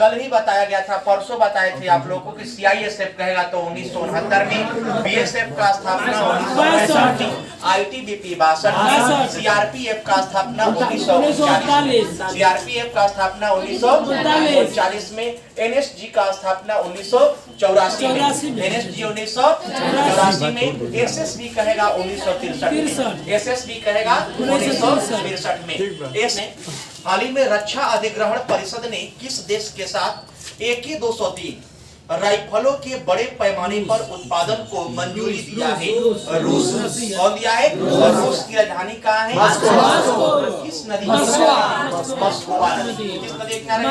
कल ही बताया गया था, परसों बताए थे आप लोगों को कि CISF कहेगा तो 1969 में, BSF का स्थापना 1965 में, ITBP 62, CRPF का स्थापना 1939, CRPF का स्थापना 1939 में, NSG का स्थापना 1984 में, NSG 1984 में, SSB कहेगा 1963 में, SSB कहेगा 1963 में। हाल ही में रक्षा अधिग्रहण परिषद ने किस देश के साथ AK-203 राइफलों के बड़े पैमाने पर उत्पादन को मंजूरी दिया है? रूस। कौन दिया है? रूस की राजधानी कहाँ है? किस नदी? मस्कोवा नदी। किस नदी के किनारे?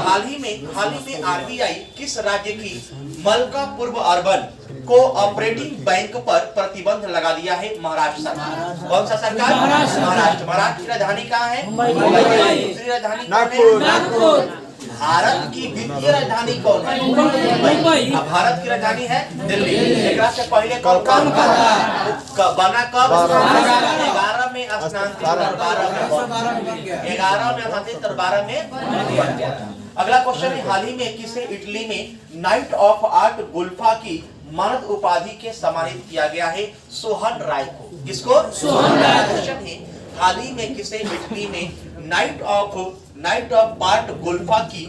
हाल ही में RBI किस राज्य की मलकापुर अर्बन को ऑपरेटिंग बैंक पर प्रतिबंध लगा दिया है? महाराष्ट्र सरकार। कौन सा सरकार? महाराष्ट्र की राजधानी कहाँ है? दूसरी राजधानी नागपुर। भारत की द्वितीय राजधानी कौन है? मुंबई। भारत की राजधानी है दिल्ली। एक से पहले कौन बना? कब? 11 में स्थानांतरित और 12 में बन गया था। अगला क्वेश्चन है, हाल ही में किसे इटली में नाइट ऑफ आर्ट गुल्फा की मानद उपाधि के सम्मानित किया गया है? सोहन राय को। किसको? सोहन राय। क्वेश्चन है, हाल ही में किसे इटली में नाइट ऑफ आर्ट गुल्फा की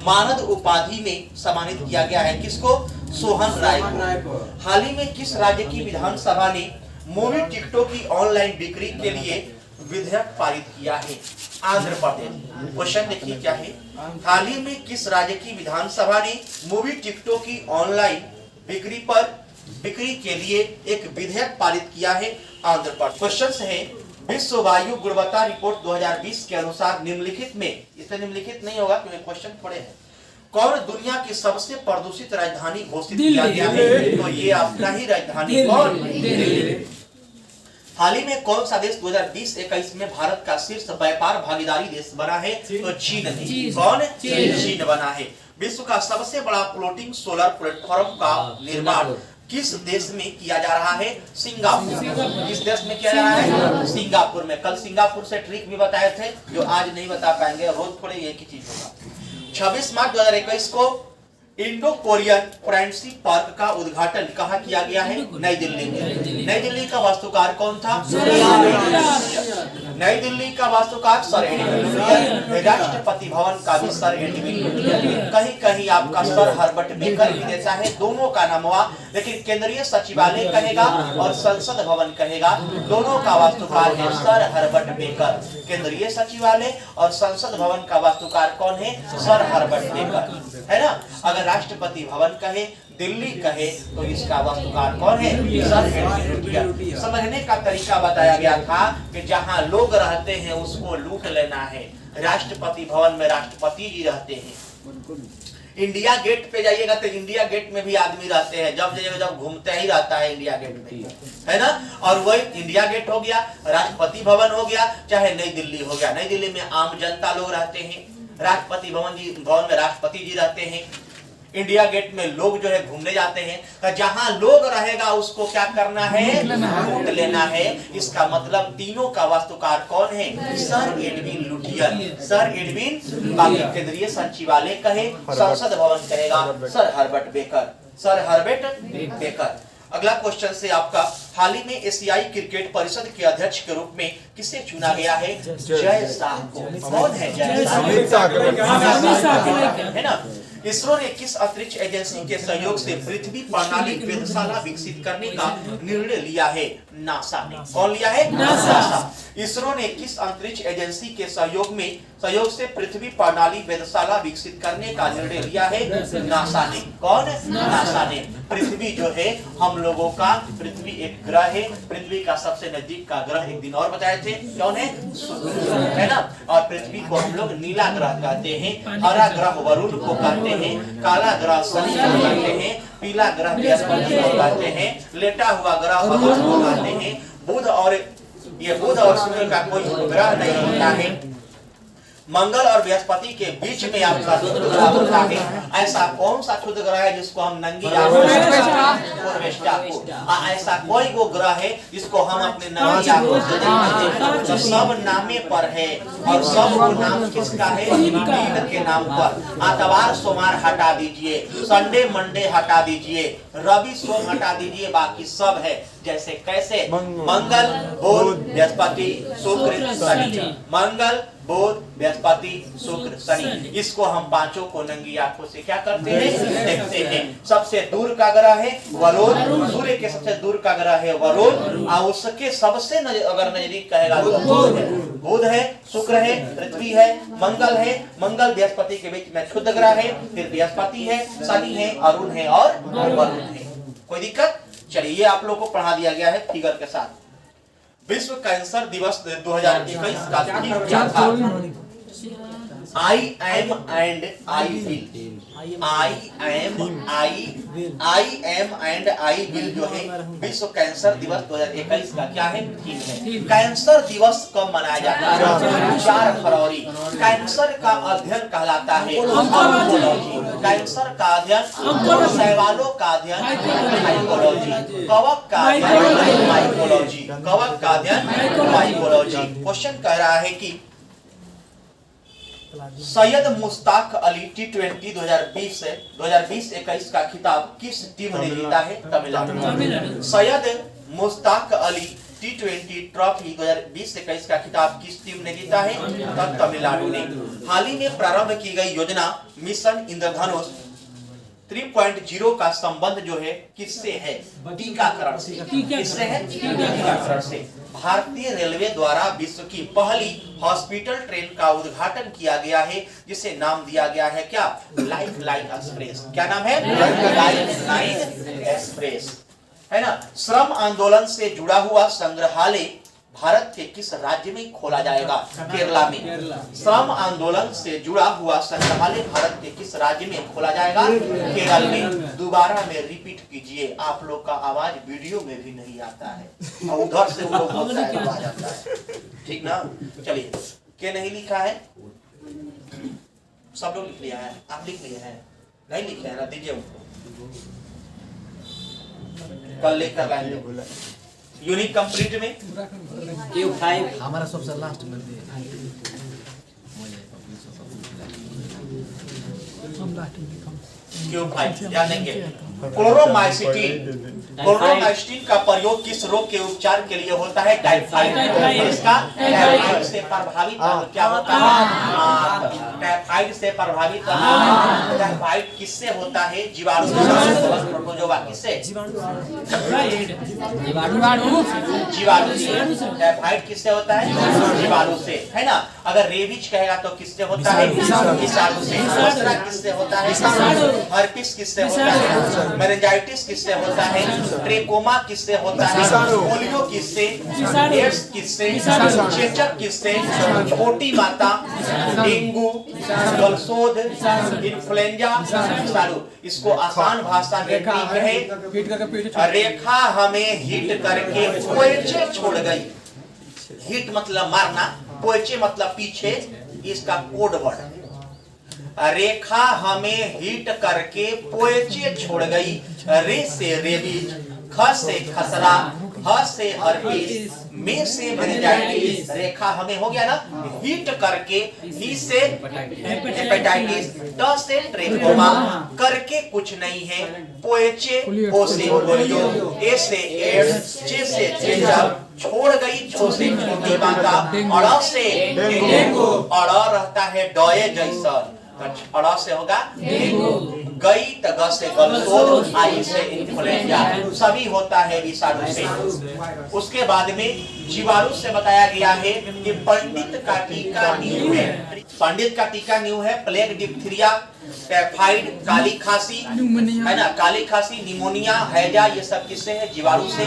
मानद उपाधि में सम्मानित किया गया है? किसको? सोहन राय को। हाल ही में किस राज्य की विधानसभा ने मूवी टिकटों की ऑनलाइन बिक्री के लिए विधेयक पारित किया है? आंध्र प्रदेश। क्वेश्चन देखिए क्या है, हाल ही में किस राज्य की विधानसभा ने मूवी टिकटों की ऑनलाइन बिक्री के लिए एक विधेयक पारित किया है? आंध्र प्रदेश। क्वेश्चन है, विश्व वायु गुणवत्ता रिपोर्ट 2020 के अनुसार निम्नलिखित में, इसे निम्नलिखित नहीं होगा क्योंकि क्वेश्चन थोड़े हैं, कौन दुनिया की सबसे प्रदूषित राजधानी घोषित किया गया है? तो ये आपका ही राजधानी कौन? दिल्ली। हाल ही में कौन सा देश 2020-21 में भारत का शीर्ष व्यापार भागीदारी देश बना है? तो चीन है। कौन? चीन बना है। विश्व का सबसे बड़ा फ्लोटिंग सोलर प्लेटफॉर्म का निर्माण किस देश में किया जा रहा है? सिंगापुर। किस देश में किया जा रहा है? सिंगापुर में। कल सिंगापुर से ट्रिक भी बताए थे जो आज नहीं बता पाएंगे, रोज थोड़े एक ही चीज होगा। 26 मार्च 2021 को इंडो कोरियन फ्रेंडशिप पार्क का उद्घाटन कहाँ किया गया है? नई दिल्ली में। नई दिल्ली का वास्तुकार कौन था? नई दिल्ली का वास्तुकार सर एडविन लुटियर। राष्ट्रपति भवन का भी सर एडविन लुटियर। कहीं कहीं आपका सर हर्बर्ट बेकर भी देता है, दोनों का नाम हुआ, लेकिन केंद्रीय सचिवालय कहेगा और संसद भवन कहेगा, दोनों का वास्तुकार है सर हर्बर्ट बेकर। केंद्रीय सचिवालय और संसद भवन का वास्तुकार कौन है? सर हर्बर्ट बेकर, है ना। अगर राष्ट्रपति भवन कहे, दिल्ली कहे, तो इसका वास्तुकार कौन है? Sir Edwin Lutyens. समझने का तरीका बताया गया था कि जहां लोग रहते हैं उसको लूट लेना है। राष्ट्रपति भवन में राष्ट्रपति जी रहते हैं। इंडिया गेट पे जाइएगा तो इंडिया गेट में भी आदमी रहते हैं, जब जाइएगा जब घूमते ही रहता है इंडिया गेट में, है ना। और वही इंडिया गेट हो गया, राष्ट्रपति भवन हो गया, चाहे नई दिल्ली हो गया। नई दिल्ली में आम जनता लोग रहते हैं, राष्ट्रपति भवन में राष्ट्रपति जी रहते हैं, इंडिया गेट में लोग जो है घूमने जाते हैं। तो जहां लोग रहेगा उसको क्या करना है? लूट लेना है। इसका मतलब तीनों का वास्तुकार कौन है? Sir Edwin Lutyens. Sir Edwin, बाकी केंद्रीय सचिवालय कहे, संसद भवन कहेगा sir Herbert Baker. Sir Herbert Baker. अगला क्वेश्चन से आपका, हाल ही में एशियाई क्रिकेट परिषद के अध्यक्ष के रूप में किसे चुना गया है? जय शाह को। कौन है जय शाह? है ना। इसरो ने किस अंतरिक्ष एजेंसी के सहयोग से पृथ्वी प्रणाली वेधशाला विकसित करने का निर्णय लिया है? नासा ने। कौन लिया है? नासा। इसरो ने किस अंतरिक्ष एजेंसी के सहयोग से पृथ्वी प्रणाली वेधशाला विकसित करने का निर्णय लिया है? नासा ने। कौन? नासा ने। पृथ्वी जो है हम लोगों का, पृथ्वी एक ग्रह है, पृथ्वी का सबसे नजदीक का ग्रह एक दिन और बताए थे, कौन है? है ना। और पृथ्वी को हम लोग नीला ग्रह कहते हैं, हरा ग्रह वरुण को कहते हैं, काला ग्रह शनि को कहते हैं, पीला ग्रह बृहस्पति को कहते हैं, लेटा हुआ ग्रह बुध को कहते हैं। बुध और सूर्य का कोई ग्रह नहीं होता है। मंगल और बृहस्पति के बीच में आपका क्षुद्र ग्रह होता है। ऐसा कौन सा क्षुद्र ग्रह है जिसको हम नंगी ऐसा कोई वो ग्रह है जिसको हम अपने नंगी आंखों से देखते हैं। सब नामे पर है और सब नाम किसका है? दिन के नाम पर। आतवार सोमवार हटा दीजिए, संडे मंडे हटा दीजिए, रवि सोम हटा दीजिए, बाकी सब है। जैसे कैसे? मंगल बुध बृहस्पति शुक्र शनि, मंगल बुध बृहस्पति शुक्र शनि, इसको हम पांचों को नंगी आंखों से क्या करते हैं? देखते हैं। सबसे दूर का ग्रह है वरुण, सूर्य के सबसे दूर का ग्रह है वरुण, और उसके सबसे अगर नजदीक कहेगा तो बुध है, शुक्र है, पृथ्वी है, मंगल है। मंगल बृहस्पति के बीच में क्षुद्र ग्रह है, फिर बृहस्पति है, शनि है, अरुण है और वरुण है। कोई दिक्कत? चलिए, ये आप लोग को पढ़ा दिया गया है फिगर के साथ। विश्व कैंसर दिवस 2021 का थीम क्या था? I am and I will। I am and I will जो है विश्व कैंसर दिवस 2021 का क्या है? थीम है। कैंसर दिवस कब मनाया जाता है? 4 फरवरी। कैंसर का अध्ययन कहलाता है ऑन्कोलॉजी। कैंसर का अध्ययन, शैवालों का अध्ययन माइकोलॉजी, कवक का अध्ययन माइकोलॉजी, कवक का अध्ययन माइकोलॉजी। क्वेश्चन कह रहा है कि सैयद मुश्ताक अली T20 2020-21 का खिताब किस टीम ने जीता है? तमिलनाडु। सैयद मुश्ताक अली T20 ट्रॉफी 2020-21 का खिताब किस टीम ने जीता है? तमिलनाडु ने। हाल ही में प्रारंभ की गई योजना मिशन इंद्रधनुष 3.0 का संबंध जो है किससे है? टीकाकरण से। किससे है? टीकाकरण से। भारतीय रेलवे द्वारा विश्व की पहली हॉस्पिटल ट्रेन का उद्घाटन किया गया है, जिसे नाम दिया गया है क्या? Life line express. क्या नाम है? लाइफ लाइन एक्सप्रेस, है ना। श्रम आंदोलन से जुड़ा हुआ संग्रहालय भारत के किस राज्य में खोला जाएगा? केरला में। श्रम आंदोलन से जुड़ा हुआ संग्रहालय भारत के किस राज्य में खोला जाएगा? केरल में। दोबारा में रिपीट कीजिए, आप लोग का आवाज वीडियो में भी नहीं आता है और उधर से वो लोग आ जाता है, ठीक ना। चलिए, क्या नहीं लिखा है? सब लोग लिख लिया है? आप लिख लिए हैं? नहीं लिखे है ना? दीजिए उनको, कल लेकर लाएंगे। यूनिक कंप्लीट में Q5 हमारा सबसे लास्ट में Q5 याद देंगे। क्लोरोमाइसिटिन। क्लोरोमाइसिटिन का प्रयोग किस रोग के उपचार के लिए होता है? टाइफाइड। इसका टाइफाइड से प्रभावित क्या होता है? टाइफाइड से प्रभावित। टाइफाइड किससे होता है? जीवाणु प्रोटोजोआ। किससे? जीवाणु से। टाइफाइड किससे होता है? जीवाणु से, है ना। अगर रेबीज कहेगा तो किससे होता है? विषाणु से। खसरा किससे होता है? हर्पिस किससे होता है? मेनिंजाइटिस किससे होता है? ट्रेकोमा किससे होता है? पोलियो किससे? एड्स किससे? चेचक किससे? छोटी माता, डेंगू, गलसोद, इन्फ्लुएंजा, विषाणु। इसको आसान भाषा में कहे, रेखा हमें हिट करके पोएचे छोड़ गई। हिट मतलब मारना, पोएचे मतलब पीछे, इसका कोड वर्ड। रेखा हमें हिट करके पोएचे छोड़ गई। रे से रेबीज, ख से खसरा, ह से हर्पिस, में से मेनिंजाइटिस। रेखा हमें हो गया ना हिट करके, ही से हेपेटाइटिस, ट से ट्रेकोमा, करके कुछ नहीं है, पोएचे, ओ से पोलियो, ए से एड्स, चे से चेचक, छोड़ गई, छो से छोटी माता, अड़ से डेंगू, अड़ रहता है डॉये जैसा, अड़ से होगा डेंगू, गई तग से गलसोद, आई से इन्फ्लुएंजा, सभी होता है विषाणु से। उसके बाद में जीवाणु से बताया गया है कि पंडित का टीका न्यू है। पंडित का टीका न्यू है। प्लेग, डिप्थीरिया, टाइफाइड, काली खांसी, है ना, काली खांसी, निमोनिया, हैजा, ये सब किससे है? जीवाणु से।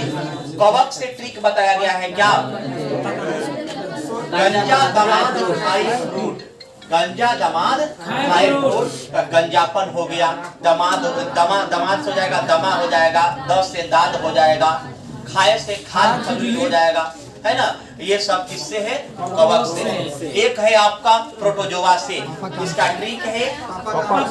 कवक से ट्रिक बताया गया है क्या? गंजा दमाद खाई फ्रूट। गंजा दमाद खाई फ्रूट, गंजापन हो गया। दमाद, दमाद से हो जाएगा दमा हो जाएगा, द से दाद हो जाएगा, खाए से खाद खजूरी हो जाएगा, है ना, ये सब किससे है? कवक से। एक है आपका प्रोटोजोआ से, इसका ट्रिक है पापा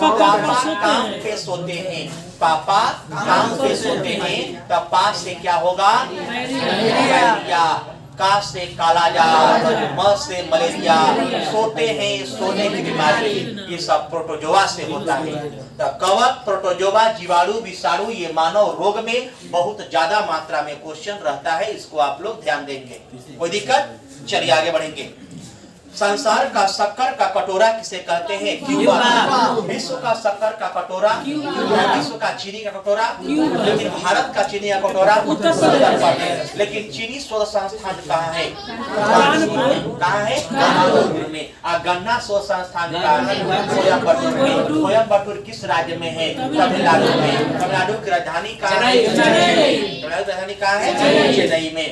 काम पे सोते हैं, पापा काम पे सोते हैं, तो पा से क्या होगा? मलेरिया, का से कालाजार, म से मलेरिया, सोते हैं सोने की बीमारी, ये सब प्रोटोजोआ से होता है। तो कवक, प्रोटोजोआ, जीवाणु, विषाणु, ये मानव रोग में बहुत ज्यादा मात्रा में क्वेश्चन रहता है, इसको आप लोग ध्यान देंगे। कोई दिक्कत? चलिए आगे बढ़ेंगे। संसार का शक्कर का कटोरा किसे कहते हैं? क्यूबा। विश्व का शक्कर का कटोरा, विश्व का चीनी का कटोरा, लेकिन भारत का चीनी का कटोरा उत्तर प्रदेश। लेकिन चीनी शोध संस्थान कहाँ है? कहाँ है? कानपुर में। और गन्ना शोध संस्थान कहाँ है? कोयम्बटूर में। कोयम्बटूर किस राज्य में है? तमिलनाडु में। तमिलनाडु की राजधानी कहाँ है? तमिलनाडु की राजधानी कहाँ है? चेन्नई में।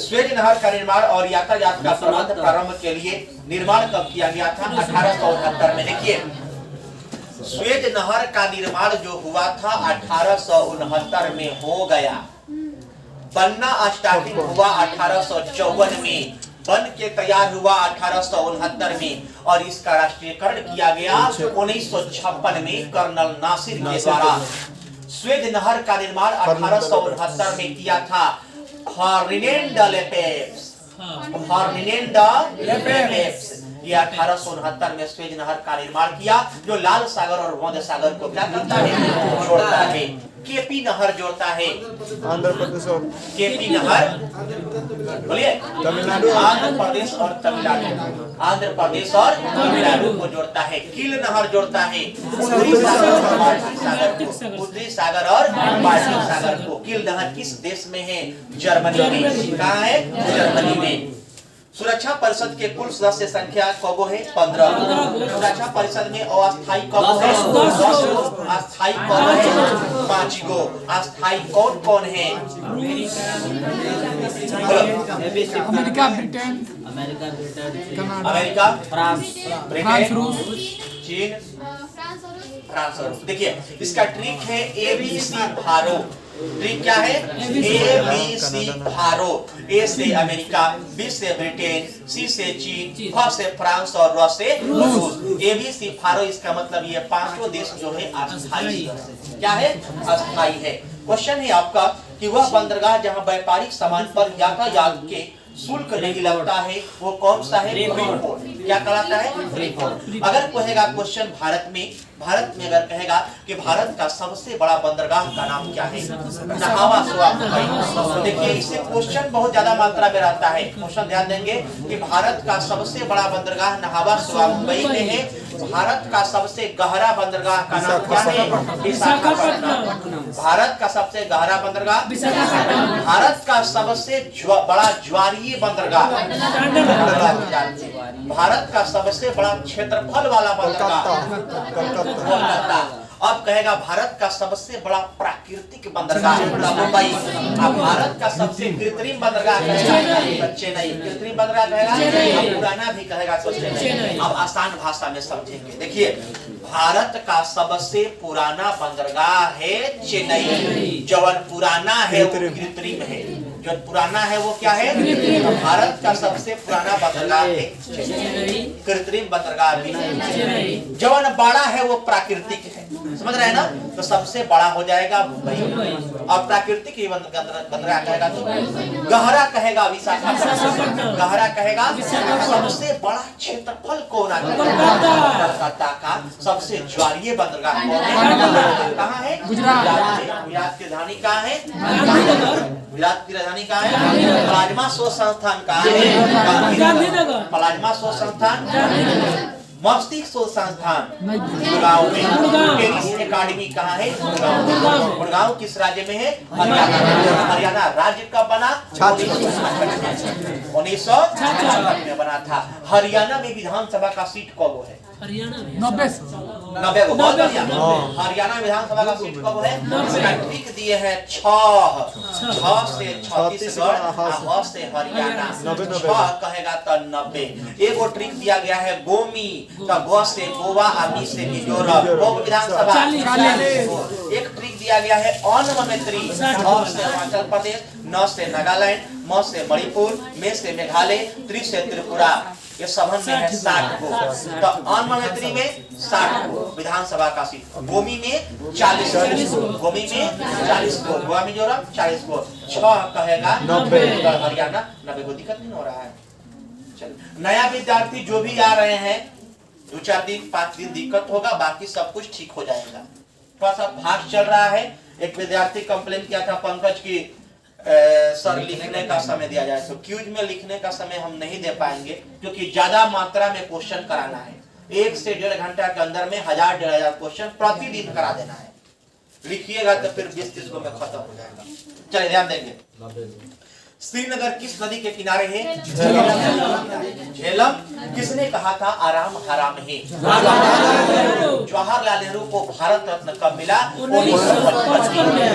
स्वेज नहर का निर्माण और यातायात का प्रबंध प्रारंभ के लिए निर्माण कब किया गया था? 1869 में। देखिए, स्वेज नहर का निर्माण जो हुआ था 1869 में हो गया। बनना स्टार्टिंग हुआ 1854 में, बन के तैयार हुआ 1869 में, और इसका राष्ट्रीयकरण किया गया 1956 में कर्नल नासिर के द्वारा। स्वेज नहर का निर्माण 1869 में किया था फर्डिनेंड लेपेस। ये 1869 में स्वेज नहर का निर्माण किया, जो लाल सागर और भूमध्य सागर को क्या करता है? जोड़ता है। केपी नहर जोड़ता है आंध्र प्रदेश और केपी नहर, बोलिए, तमिलनाडु, आंध्र प्रदेश और तमिलनाडु, आंध्र प्रदेश और तमिलनाडु को जोड़ता है। कील नहर जोड़ता है उत्तरी सागर और बाल्टिक सागर को, उत्तरी सागर और बाल्टिक सागर को। कील नहर किस देश में है? जर्मनी में। कहाँ है? जर्मनी में। सुरक्षा परिषद के कुल सदस्य संख्या कब है? 15। सुरक्षा परिषद में अस्थायी कब है? 10 गो। अस्थायी कब है? 5 गो। अस्थायी कौन कौन है? America, Britain, America, France, Britain, रूस, चीन, फ्रांस और रूस। देखिए, इसका ट्रिक है ABC भारो। ट्रिक क्या है? ABC भारो। ए से अमेरिका, बी से ब्रिटेन, सी से चीन, फ से फ्रांस और र से रूस। ABC भारो, इसका मतलब ये पांचों देश जो है अस्थायी क्या है? अस्थायी है। क्वेश्चन है आपका कि वह बंदरगाह जहां व्यापारिक सामान पर यातायात के शुल्क नहीं लगता है, वो कौन सा है? क्या कहलाता है? अगर कहेगा क्वेश्चन भारत में अगर कहेगा कि भारत का सबसे बड़ा बंदरगाह का नाम क्या है? नहावा सोआ मुंबई। देखिए, इससे क्वेश्चन बहुत ज्यादा मात्रा में रहता है। क्वेश्चन ध्यान देंगे कि भारत का सबसे बड़ा बंदरगाह नहावा सोआ मुंबई में है। भारत का सबसे गहरा बंदरगाह का नाम क्या है? विशाखापट्टनम। भारत का सबसे गहरा बंदरगाह विशाखापट्टनम। भारत का सबसे बड़ा ज्वारीय बंदरगाह, भारत का सबसे बड़ा क्षेत्रफल वाला बंदरगाह कोलकाता। अब कहेगा भारत का सबसे बड़ा प्राकृतिक बंदरगाह मुंबई। अब भारत का सबसे कृत्रिम बंदरगाह कहेगा चेन्नई। कृत्रिम बंदरगाह कहेगा, पुराना भी कहेगा तो चेन्नई। अब आसान भाषा में समझेंगे। देखिए, भारत का सबसे पुराना बंदरगाह है चेन्नई। जवन पुराना है वो कृत्रिम है, जो पुराना है वो क्या है? भारत का सबसे पुराना बंदरगाह है चेन्नई, कृत्रिम बंदरगाह भी है। जवन बड़ा है वो प्राकृतिक है, समझ रहे हैं ना? तो सबसे बड़ा हो जाएगा मुंबई। और प्राकृतिक बंदरगाह कहेगा तो गहरा कहेगा विशाखापट्टनम। गहरा कहेगा सबसे बड़ा क्षेत्रफल कौन है? कोलकाता का सबसे ज्वारीय बंदरगाह कहाँ है? गुजरात। गुजरात की राजधानी कहाँ है? गुजरात की राजधानी कहाँ है? प्लाज्मा शोध संस्थान कहाँ है? गांधीनगर। प्लाज्मा शोध संस्थान, मस्तिष्क शोध संस्थान गुड़गांव में। टेनिस एकेडमी कहाँ है? गुड़गांव। गुड़गांव किस राज्य में है? हरियाणा। हरियाणा राज्य कब बना? 1966 में बना था। हरियाणा में विधानसभा का सीट कब है? 90 90 को, बहुत बढ़िया। हरियाणा विधानसभा का सीट कब है? ट्रिक दिए हैं 6 से छत्तीसगढ़, ह से हरियाणा, 6 कहेगा तो 90। एक और ट्रिक दिया गया है गोमी, तो ग से गोवा, मी से मिजोरम, वो विधानसभा। एक ट्रिक दिया गया है अनमनेत्री, अ से अरुणाचल प्रदेश, न से नागालैंड, म से मणिपुर, मे से मेघालय, त्रि से त्रिपुरा। ये सबन में है 60 को, तो अनमनेत्री में 60 को विधानसभा का सीट, गोमी में 40 को, गोमी में 40 को, गोवा मिजोरम 40 को, 6 कहेगा 90, हरियाणा 90 को। दिक्कत नहीं हो रहा है। चलिए, नया विद्यार्थी जो भी आ रहे हैं 2-4 दिन 5 दिन दिक्कत होगा, बाकी सब कुछ ठीक हो जाएगा। थोड़ा सा फास्ट चल रहा है। एक विद्यार्थी कंप्लेन किया था पंकज की सर लिखने का समय दिया जाए, तो क्यूज में लिखने का समय हम नहीं दे पाएंगे क्योंकि ज्यादा मात्रा में क्वेश्चन कराना है। 1 से 1.5 घंटा के अंदर में 1000-1500 क्वेश्चन प्रतिदिन करा देना है। लिखिएगा तो फिर 20-30 को में खत्म हो जाएगा। चलिए ध्यान देंगे। श्रीनगर किस नदी के किनारे है? झेलम। किसने कहा था आराम हराम है? जवाहरलाल नेहरू को भारत रत्न कब मिला? 1955 में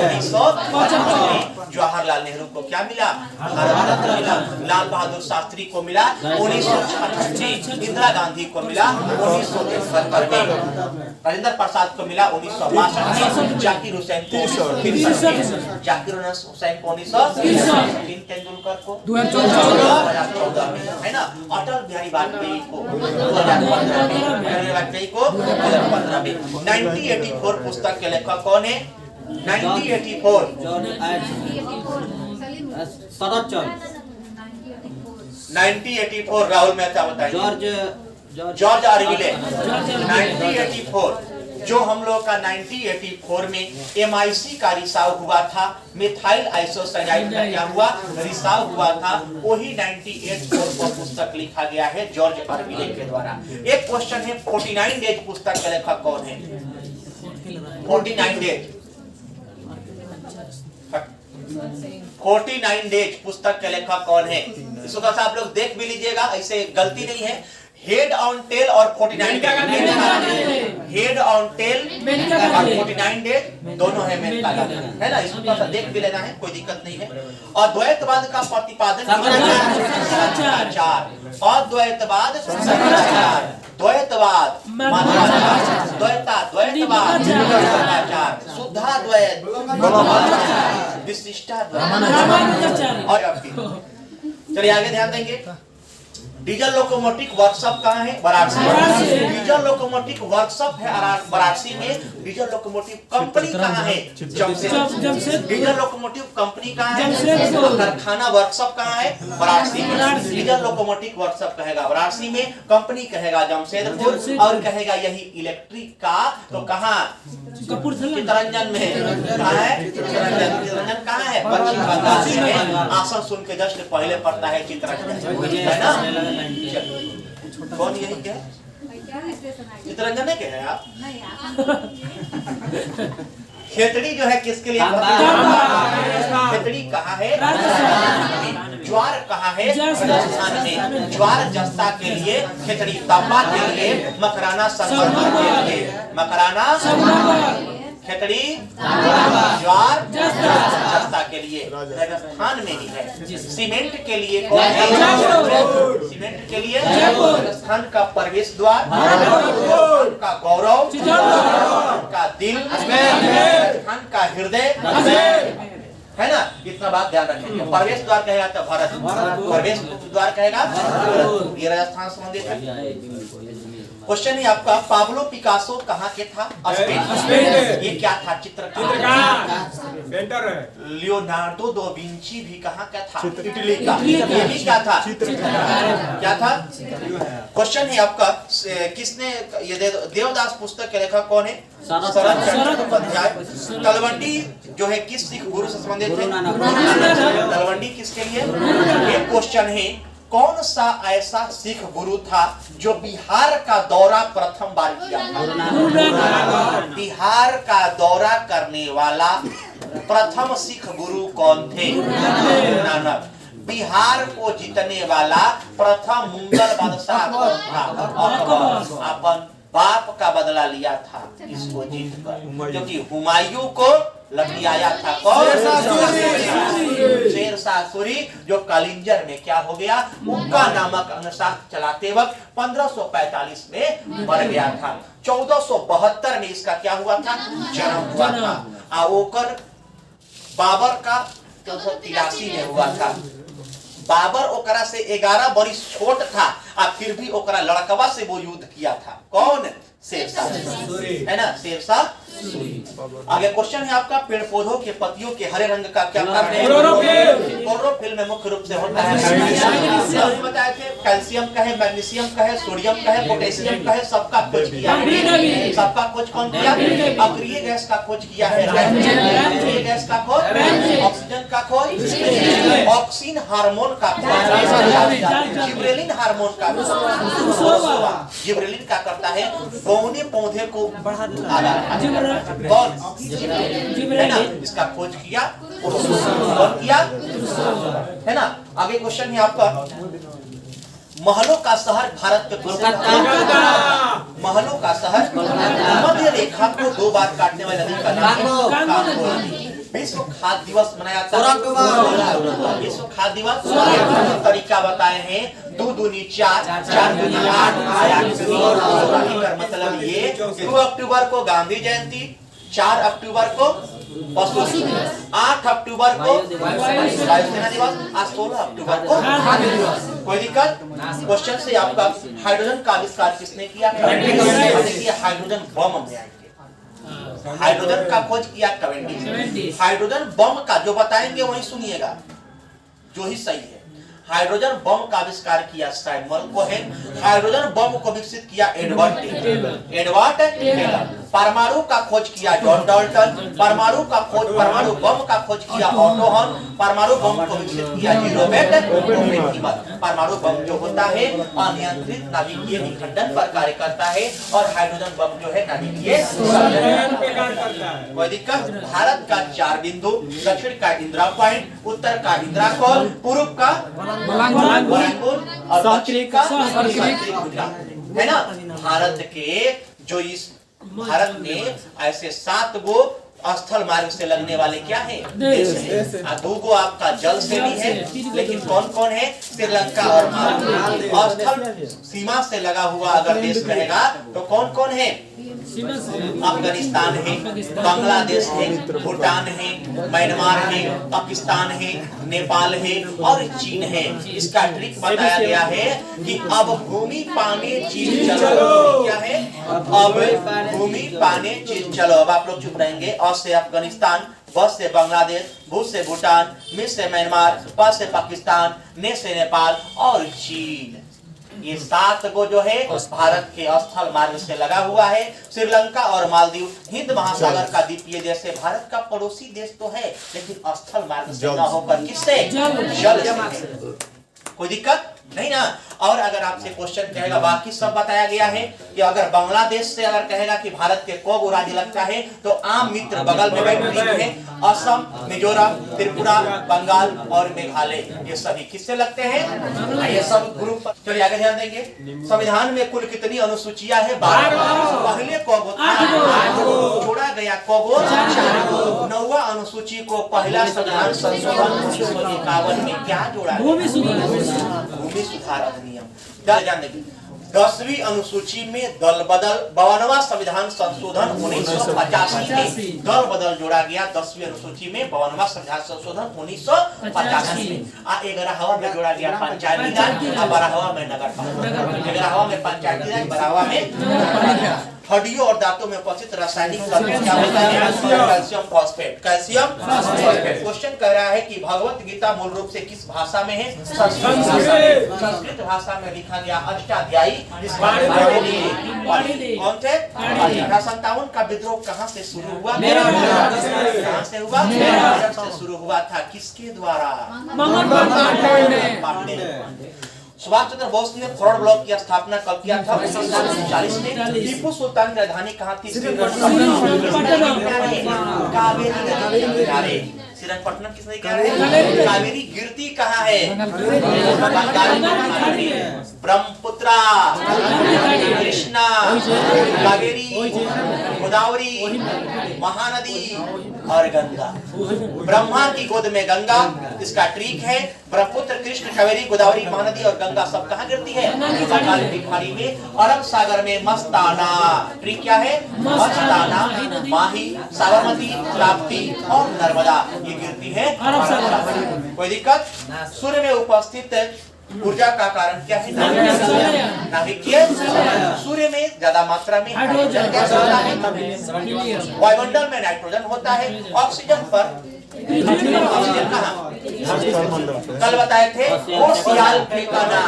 जवाहरलाल नेहरू को क्या मिला? भारत रत्न मिला। लाल बहादुर शास्त्री को मिला 1966 में, इंदिरा गांधी को मिला 1973 में, राजेंद्र प्रसाद को मिला 1962 में, जाकिर हुसैन को 1963, तेंदुलकर को 2014 में, है ना, अटल बिहारी वाजपेयी को 2015 में। 1984 पुस्तक के लेखक कौन है? 1984 1984 राहुल मेहता बताइए। जॉर्ज ऑरविले। 1984 जो हम लोग का 1984 में MIC का रिसाव हुआ था, मिथाइल आइसोसाइनाइड का क्या हुआ? रिसाव हुआ था, वही 1984 को पुस्तक लिखा गया है जॉर्ज ऑरविले के द्वारा। एक क्वेश्चन है 49 डेज पुस्तक के लेखक कौन है? 49 डेज 49 डेज पुस्तक के लेखक कौन है? इसको थोड़ा सा आप लोग देख भी लीजिएगा, ऐसे गलती नहीं है। हेड ऑन टेल और 49 डेज, हेड ऑन टेल और 49 डेज दोनों है मेन काला, है ना। इसको थोड़ा सा देख भी लेना है, कोई दिक्कत नहीं है। और द्वैतवाद का प्रतिपादन अद्वैतवाद, द्वैतवाद, द्वैतवाद, शुद्धाद्वैत, विशिष्टाद्वैत। और चलिए आगे ध्यान देंगे। डीजल लोकोमोटिव वर्कशॉप कहाँ है? वाराणसी। डीजल लोकोमोटिव वर्कशॉप है वाराणसी में। डीजल लोकोमोटिव कंपनी कहाँ है? जमशेदपुर। डीजल लोकोमोटिव कंपनी कहाँ है? कारखाना वर्कशॉप कहाँ है? वाराणसी में। डीजल लोकोमोटिव वर्कशॉप कहेगा वाराणसी में, कंपनी कहेगा जमशेदपुर, और कहेगा यही इलेक्ट्रिक का तो कहाँ? चितरंजन में। कहाँ है? चितरंजन कहाँ है? पश्चिम बंगाल में है। आसन सुन के जस्ट पहले पड़ता है चितरंजन, है ना। कौन यही क्या? चितरंजन है क्या है आप? खेतड़ी जो है किसके लिए? खेतड़ी कहाँ है? ज्वार कहाँ है? राजस्थान में। ज्वार जस्ता के लिए, खेतड़ी तांबा के लिए, मकराना संगमरमर के लिए। मकराना, खेतड़ी, ज्वार जस्ता के लिए राजस्थान में ही है। सीमेंट के लिए कौन है? सीमेंट के लिए राजस्थान का प्रवेश द्वार, का गौरव, का दिल, राजस्थान का हृदय, है ना। इतना बात ध्यान रखेंगे। प्रवेश द्वार कहेगा तो भारत, प्रवेश द्वार कहेगा ये राजस्थान संबंधित है। क्वेश्चन है आपका, पाब्लो पिकासो कहाँ के था? स्पेन। ये क्या था? चित्रकार। लियोनार्डो दो विंची भी कहाँ का था? इटली का। ये भी क्या था? क्या था? क्वेश्चन है आपका, किसने ये देवदास पुस्तक के लेखक कौन है? शरद चट्टोपाध्याय। तलवंडी जो है किस सिख गुरु से संबंधित है? तलवंडी किसके लिए? एक क्वेश्चन है, कौन सा ऐसा सिख गुरु था जो बिहार का दौरा प्रथम बार किया? बिहार का दौरा करने वाला प्रथम सिख गुरु कौन थे? नानक। बिहार को जीतने वाला प्रथम मुगल बादशाह कौन था? अकबर। अपन बाप का बदला लिया था इसको जीत कर, क्योंकि हुमायूं को लड़ियाया था कौन? शेरशाह सूरी, जो कलिंजर में क्या हो गया, उक्का नामक अंगशास्त्र चलाते वक्त 1545 में मर गया था। 1472 में इसका क्या हुआ था, जन्म हुआ था। ओकर बाबर का 1483 में हुआ था। बाबर ओकरा से 11 बरिस छोट था, फिर भी ओकरा लड़कवा से वो युद्ध किया था। कौन? शेरशाह है ना, शेरशाह सूरी। आगे क्वेश्चन है आपका, पेड़ पौधों के पत्तियों के हरे रंग का क्या कारण है? क्लोरोफिल में मुख्य रूप से होता है, बताए थे, कैल्शियम का है, मैग्नीशियम का है, सोडियम का है, पोटेशियम का है, सबका खोज किया है। सबका खोज कौन किया? अक्रिय गैस का खोज किया है, अक्रिय गैस का खोज, ऑक्सीजन का खोज, ऑक्सीन हार्मोन का खोज, जिब्रेलिन हार्मोन का खोज। जिब्रेलिन क्या करता है, बोने पौधे को बढ़ाता है। कौन? है ना, इसका खोज किया कौन किया, है ना। आगे क्वेश्चन है आपका, महलों का शहर भारत के महलों का शहर मध्य रेखा को 2 बार काटने वाली नदी का नाम। विश्व खाद्य दिवस मनाया जाता है। विश्व खाद्य दिवस तरीका बताए हैं, 2 दूनी 4, 4 दूनी 8, मतलब ये 2 अक्टूबर को गांधी जयंती, 4 अक्टूबर को पशु दिवस, 8 अक्टूबर को वायुसेना दिवस, आज 16 अक्टूबर को खाद्य दिवस। कोई दिक्कत? क्वेश्चन से आपका, हाइड्रोजन का आविष्कार किसने किया? देखिए, हाइड्रोजन बम में आएंगे। हाइड्रोजन का खोज किया कैवेंडिश। हाइड्रोजन बम का जो बताएंगे वही सुनिएगा, जो ही सही है। हाइड्रोजन बम का आविष्कार किया साइमन कोहेन। हाइड्रोजन बम को विकसित किया एडवर्ड टेलर। परमाणु का खोज किया जॉन डाल्टन। परमाणु बम का खोज किया ऑटो हन। परमाणु बम को विकसित किया रॉबर्ट ओपेनहाइमर। परमाणु बम जो होता है अनियंत्रित नाभिकीय विखंडन पर कार्य करता है, और हाइड्रोजन बम जो है नाभिकीय कोई दिक्कत? भारत का 4 बिंदु, दक्षिण का इंदिरा पॉइंट, उत्तर का इंदिरा कॉल, पूर्व का बलांगुर और पश्चिम का है ना। भारत के जो इस भारत में ऐसे 7 गो स्थल मार्ग से लगने वाले क्या है, देश है। 2 गो आपका जल से भी है, लेकिन कौन कौन है? श्रीलंका और मालदीव। और स्थल सीमा से लगा हुआ अगर देश रहेगा तो कौन कौन है? अफगानिस्तान है, बांग्लादेश है, भूटान है, म्यांमार है, पाकिस्तान है, नेपाल है और चीन है। इसका ट्रिक बताया गया है कि अब भूमि पाने चीन चलो। क्या है? अब भूमि पाने चीन चलो। अब आप लोग चुप रहेंगे। अ से अफगानिस्तान, ब से बांग्लादेश, भू से भूटान, मी से म्यांमार, प से पाकिस्तान, ने से नेपाल और चीन। ये 7 गो जो है भारत के स्थल मार्ग से लगा हुआ है। श्रीलंका और मालदीव हिंद महासागर का द्वीपीय देश है। भारत का पड़ोसी देश तो है, लेकिन स्थल मार्ग से न होकर किससे? जल से। कोई दिक्कत नहीं ना। और अगर आपसे क्वेश्चन कहेगा, बाकी सब बताया गया है कि अगर बांग्लादेश से अगर कहेगा कि भारत के को राज्य लगता है, तो आम मित्र बगल में बैठे हैं, असम, मिजोरम, त्रिपुरा, बंगाल और मेघालय। ये सभी किससे लगते हैं? ये सब ग्रुप। चलिए आगे ध्यान देंगे। संविधान में कुल कितनी अनुसूचियां है? 12। पहले को जोड़ा गया को 9वां अनुसूची को पहला संविधान संशोधन 1951 में क्या जोड़ा गया? भूमि सुधार अधिनियम। ध्यान देंगे। 10वीं अनुसूची में दल बदल, 52वां संविधान संशोधन 1985 में दल बदल जोड़ा गया। 10वीं अनुसूची में 52वां संविधान संशोधन 1985 में। 11वां में जोड़ा गया पंचायती राज, 12वां में नगर पालिका। 11वां में पंचायती राज, 12वां में हड्डियों और दांतों में उपस्थित रासायनिक तत्व क्या होता है? Calcium phosphate. Calcium phosphate. Question कह रहा है कि भगवत गीता मूल रूप से किस भाषा में है? संस्कृत भाषा में लिखा गया अष्टाध्यायी। कौन थे? 1857 का विद्रोह कहाँ से शुरू हुआ? कहाँ से हुआ? से शुरू हुआ था। किसके द्वारा? सुभाष चंद्र बोस ने फॉरवर्ड ब्लॉक की स्थापना कब किया था? 1940 में। टीपू सुल्तान की राजधानी कहाँ थी? श्रीरंगपट्टनम किसने कहा है? कावेरी गिरती कहाँ है? ब्रह्मपुत्र ब्रह्मपुत्रा, कृष्णा, कावेरी, गोदावरी, महानदी और गंगा। ब्रह्मा की गोद में गंगा, इसका ट्रिक है ब्रह्मपुत्र, कृष्ण, कावेरी, गोदावरी, महानदी और गंगा सब कहाँ गिरती है? बंगाल की खाड़ी में, अरब सागर में मस्ताना। ट्रिक क्या है? मस्ताना, माही, साबरमती, ताप्ती और नर्मदा ये गिरती है अरब सागर। कोई दिक्कत? सूर्य में उपस्थित ऊर्जा का कारण क्या है? नाभिकीय। सूर्य में ज्यादा मात्रा में हाइड्रोजन गैस होता है, वायुमंडल में नाइट्रोजन होता है, ऑक्सीजन पर ऑक्सीजन कहाँ? कल बताए थे ओ सियाल फेंकाना,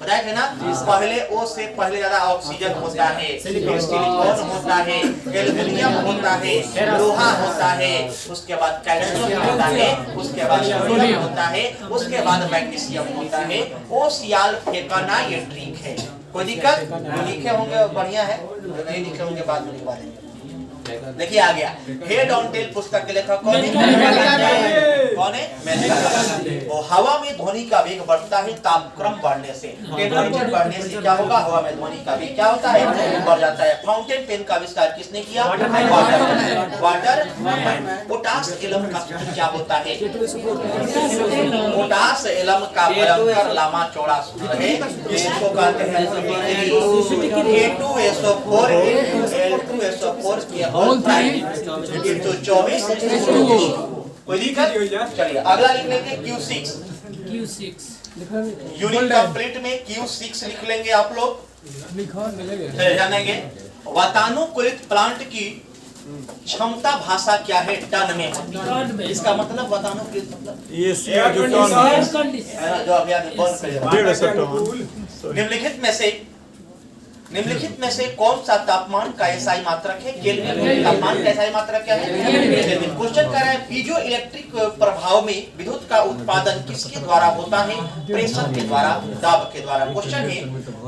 बताए थे ना? पहले ओ से पहले ज्यादा ऑक्सीजन होता है, फिर सिलिकॉन होता है, एल्युमिनियम होता है, लोहा होता है, उसके बाद कैल्शियम होता है, उसके बाद सोडियम होता है, उसके बाद मैग्नीशियम होता है। ओ सियाल फेंकाना ये ट्रिक है। कोई दिक्कत? लिखे होंगे बढ़िया है, नहीं लिखे होंगे बाद में लिखवा देंगे। देखिए आ गया। हेड ऑन टेल पुस्तक के लेखक कौन है? कौन है? मेनका। वो हवा में ध्वनि का वेग बढ़ता है तापक्रम बढ़ने से। टेम्परेचर बढ़ने से क्या होगा? हवा में ध्वनि का वेग क्या होता है? बढ़ जाता है। फाउंटेन पेन का आविष्कार किसने किया? वाटर। पोटास एलम का सूत्र क्या होता है? पोटास एलम का भयंकर लंबा चौड़ा सूत्र है, इसको कहते हैं K2SO4 L2SO4 के होल प्राइम into 24। कोई दिक्कत? चलिए अगला लिख लेंगे Q6। यूनिट कंप्लीट में Q6 लिख लेंगे आप लोग। जानेंगे वातानुकूलित प्लांट की क्षमता भाषा क्या है? टन में। इसका मतलब वातानुकूलित मतलब ये जो टन जो अभी आगे बंद करेगा। 150 टन। निम्नलिखित में से कौन सा तापमान का एसआई मात्रक है? केल्विन। तापमान का एसआई मात्रक क्या है? केल्विन। क्वेश्चन कर रहा है पीजो इलेक्ट्रिक प्रभाव में विद्युत का उत्पादन किसके द्वारा होता है? प्रेशर के द्वारा, दाब के द्वारा। क्वेश्चन है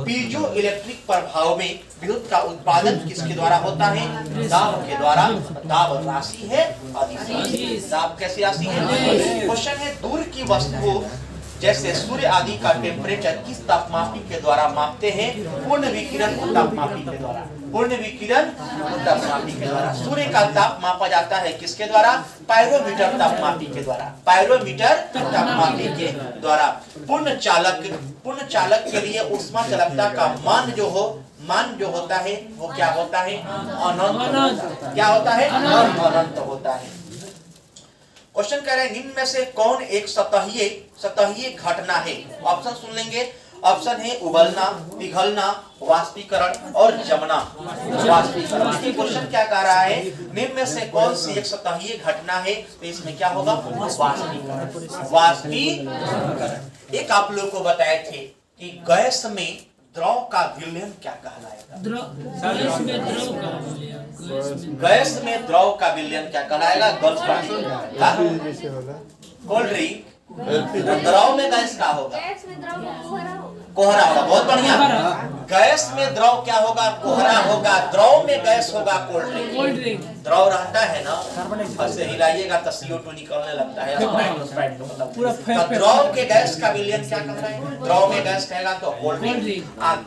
पीजो इलेक्ट्रिक प्रभाव में विद्युत का उत्पादन किसके द्वारा होता है? दाब के द्वारा। दाब राशि है अदिश। दाब कैसी राशि है? क्वेश्चन है दूर की वस्तु जैसे सूर्य आदि का टेम्परेचर किस तापमापी के द्वारा मापते हैं? पूर्ण विकिरण तापमापी के द्वारा। पूर्ण विकिरण तापमापी के द्वारा। सूर्य का ताप मापा जाता है किसके द्वारा? पायरोमीटर तापमापी के द्वारा। पायरोमीटर तापमापी के द्वारा। पूर्ण चालक के लिए ऊष्मा चालकता का मान जो होता है वो क्या होता है? अनंत। क्या होता है? अनंत होता है। क्वेश्चन कह रहे हैं निम्न में से कौन एक सतहीय घटना है? ऑप्शन सुन लेंगे। ऑप्शन है उबलना, पिघलना, वाष्पीकरण और जमना। वाष्पीकरण। क्वेश्चन क्या कह रहा है? निम्न में से कौन सी एक सतहीय घटना है? तो इसमें क्या होगा? वाष्पीकरण। वाष्पीकरण। एक आप लोग को बताए थे कि गैस में द्रव का विलयन क्या कहलाएगा? गैस में द्रव का विलयन क्या कहलाएगा? Cold drink. द्रव में गैस का होगा? कोहरा होगा। बहुत बढ़िया। गैस में द्रव क्या होगा? कोहरा होगा। द्रव में गैस होगा कोल्ड ड्रिंक। द्रव रहता है ना, ऐसे हिलाइएगा तो CO2 निकलने लगता है। तो द्रव के गैस का विलयन क्या कह रहे हैं? द्रव में गैस कहेगा तो कोल्ड ड्रिंक।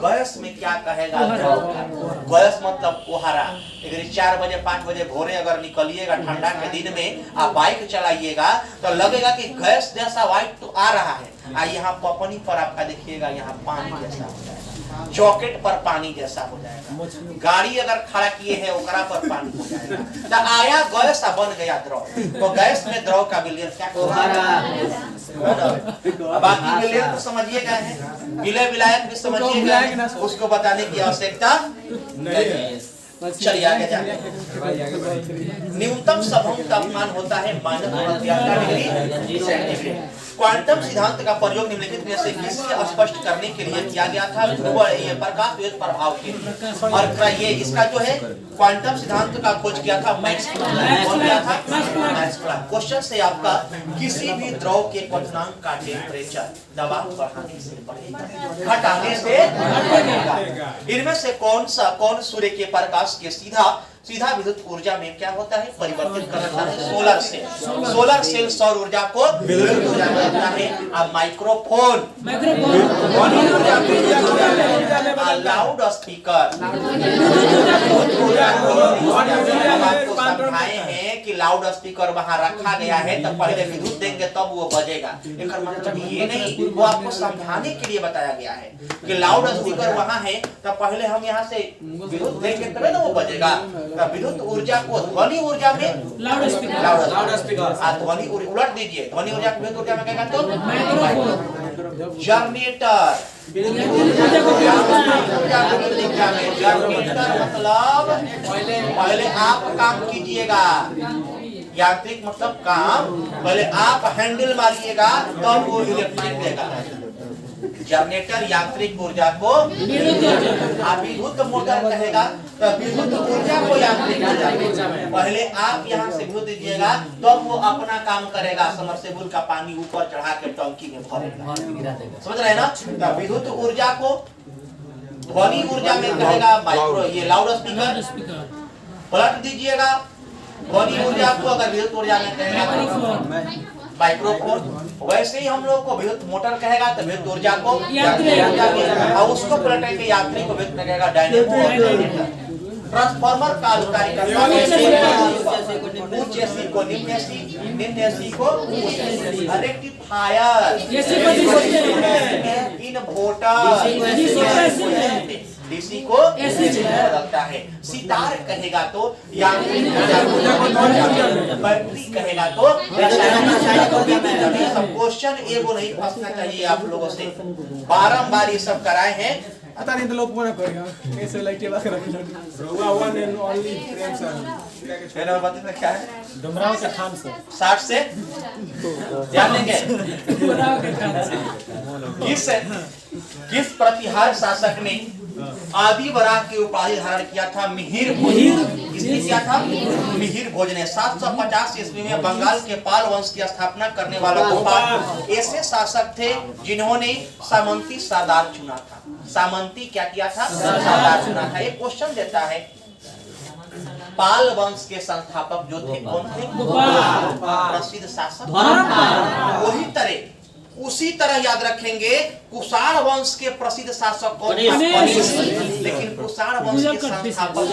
गैस में क्या कहेगा? द्रव। गैस मतलब कोहरा। अगर 4 बजे 5 बजे भोरे अगर निकलिएगा ठंडा के दिन में, आप बाइक चलाइएगा तो लगेगा कि गैस जैसा व्हाइट तो आ रहा है। यहाँ पपनी पर आपका देखिएगा यहाँ पानी जैसा हो जाएगा, चॉकलेट पर पानी जैसा हो जाएगा, गाड़ी अगर खड़ा किए है ओकरा पर पानी हो जाएगा। तो आया गैस बन गया द्रव। तो गैस में द्रव का विलयन क्या बाकी विलयन तो समझिएगा, विलय विलायक भी समझिएगा, उसको बताने की आवश्यकता नहीं। चलिए आगे जाते हैं। न्यूनतम सभंग तापमान होता है -48 डिग्री सेंटीग्रेड। क्वांटम सिद्धांत का प्रयोग निम्नलिखित में से किससे स्पष्ट करने के लिए किया गया था? प्रकाश वेग प्रभाव के लिए। और ये इसका जो है क्वांटम सिद्धांत का खोज किया था मैक्स प्लैंक। कौन किया था? Max Planck. क्वेश्चन से आपका किसी भी द्रव के क्वथनांक का टेम्परेचर दबाव बढ़ाने से बढ़ेगा, घटाने से घटेगा। इनमें से कौन सूर्य के प्रकाश के सीधा सीधा विद्युत ऊर्जा में क्या होता है, परिवर्तित कर देता है सोलर सेल। सोलर सेल सौर ऊर्जा को विद्युत ऊर्जा में देता है। अब माइक्रोफोन, लाउड स्पीकर, आपको समझाए हैं कि लाउड स्पीकर वहां रखा गया है, तब पहले विद्युत देंगे तब वो बजेगा। इसका मतलब ये नहीं, वो आपको समझाने के लिए बताया गया है कि लाउड स्पीकर वहां है, तब पहले हम यहाँ से विद्युत देंगे तब ना वो बजेगा। तब विद्युत ऊर्जा को ध्वनि ऊर्जा में लाउड स्पीकर, ध्वनि उलट दीजिए, ध्वनि ऊर्जा को विद्युत ऊर्जा में कहेगा तो जनरेटर। जनरेटर मतलब पहले आप काम कीजिएगा, यांत्रिक मतलब काम, पहले आप हैंडल मारिएगा तब वो इलेक्ट्रिक देगा। जनरेटर यांत्रिक ऊर्जा को विद्युत मोटर कहेगा, तो विद्युत ऊर्जा को यांत्रिक ऊर्जा। पहले आप यहाँ से विद्युत दीजिएगा तब वो अपना काम करेगा, समरसेबुल का पानी ऊपर चढ़ा के टंकी में भरेगा, समझ रहे हैं ना। तो विद्युत ऊर्जा को ध्वनि ऊर्जा में कहेगा माइक्रो, ये लाउड स्पीकर। पलट दीजिएगा, ध्वनि ऊर्जा को अगर विद्युत ऊर्जा में कहेगा माइक्रोफोन। वैसे ही हम लोग को विद्युत मोटर कहेगा तो विद्युत ऊर्जा को और उसको पलटेंगे यात्री को विद्युत कहेगा डायनेमो। ट्रांसफार्मर का कार्य करता है उच्च एसी को निम्न एसी, निम्न एसी को उच्च एसी। रेक्टिफायर, इनवर्टर, डीसी को एसी बदलता है। सितार कहेगा तो यांत्रिक ऊर्जा, बैटरी कहेगा तो सब क्वेश्चन एगो नहीं फंसना चाहिए आप लोगों से, बारंबार ये सब कराए हैं। आता नहीं तो लोग मना करेगा ऐसे लाइट लगा के रख रोगा one and only Prem sir. मेरा बताइए क्या है, डुमराव के खान से 60 से ध्यान देंगे। किस प्रतिहार शासक ने आदि वराह की उपाधि धारण किया था, मिहिर भोज। किसने किया था, मिहिर भोज ने। 750 ईस्वी में बंगाल के पाल वंश की स्थापना करने वाला गोपाल ऐसे शासक थे जिन्होंने सामंती सरदार चुना था। सामंती क्या किया था, सरदार चुना था। एक क्वेश्चन देता है, पाल वंश के संस्थापक जो थे कौन थे, प्रसिद्ध शासक। वही उसी तरह याद रखेंगे कुषाण वंश के प्रसिद्ध शासक कौन थे, लेकिन कुषाण वंश के संस्थापक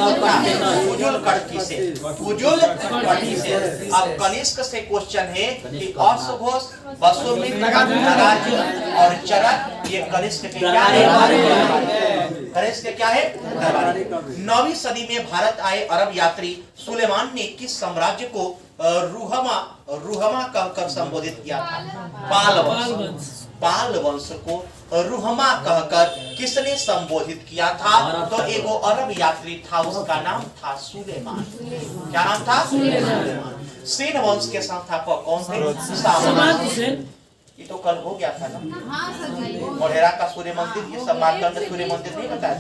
कुजुल कड़की से, कुजुल कड़की से। अब कनिष्क से क्वेश्चन है कि अश्वघोष, वसुमित्र, नागार्जुन और चरक ये कनिष्क के क्या है, कनिष्क क्या है, दरबारी। 9वीं सदी में भारत आए अरब यात्री सुलेमान ने किस साम्राज्य को रुहमा कहकर संबोधित किया था, पाल वंश। पाल वंश को रुहमा कहकर किसने संबोधित किया था, तो एगो अरब यात्री था, उसका नाम था सुलेमान। क्या नाम था, सुलेमान। सेन वंश के संस्थापक कौन थे, सामान हुसैन। ये तो कल हो गया था ना, मोढेरा का सूर्य मंदिर, ये सब मार्तंड सूर्य मंदिर नहीं बताया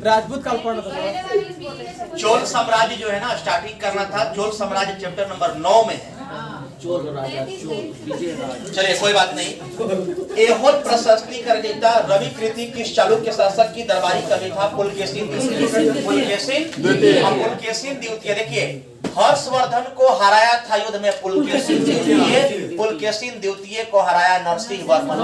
राजपूत काल पढ़ना था। चोल साम्राज्य जो है ना स्टार्टिंग करना था, चोल साम्राज्य चैप्टर नंबर 9 में है। चलिए कोई बात नहीं। एहोल प्रशस्ति कर देता रवि कृति किस चालुक्य शासक की दरबारी कवि था, पुलकेशिन द्वितीय। देखिए हर्षवर्धन को हराया था युद्ध में पुलकेशिन द्वितीय, पुलकेशिन द्वितीय को हराया नरसिंह वर्मन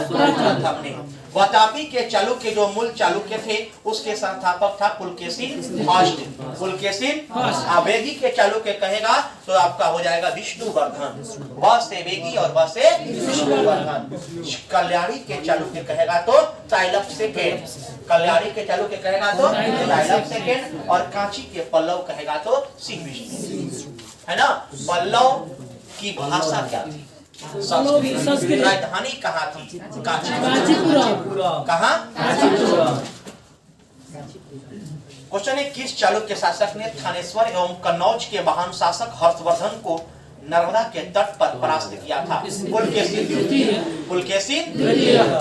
प्रथम ने। वातापी के चालुक्य जो मूल चालुक्य थे उसके संस्थापक था पुलकेशिन फर्स्ट, पुलकेशिन। वेगी के चालुक्य कहेगा तो आपका हो जाएगा विष्णुवर्धन, व से वेगी और व से विष्णुवर्धन। कल्याणी के चालुक्य कहेगा तो ताइलप सेकेंड, कल्याणी के चालुक्य कहेगा तो ताइलप सेकेंड। और कांची के पल्लव कहेगा तो सिंह विष्णु, है ना। पल्लव की भाषा क्या थी, संस्कृत। राजधानी कहाँ थी, कहाँ। क्वेश्चन है किस चालुक्य शासक ने थानेश्वर एवं कन्नौज के महान शासक हर्षवर्धन को नर्मदा के तट पर परास्त किया था? पुलकेशिन द्वितीय। पुलकेशिन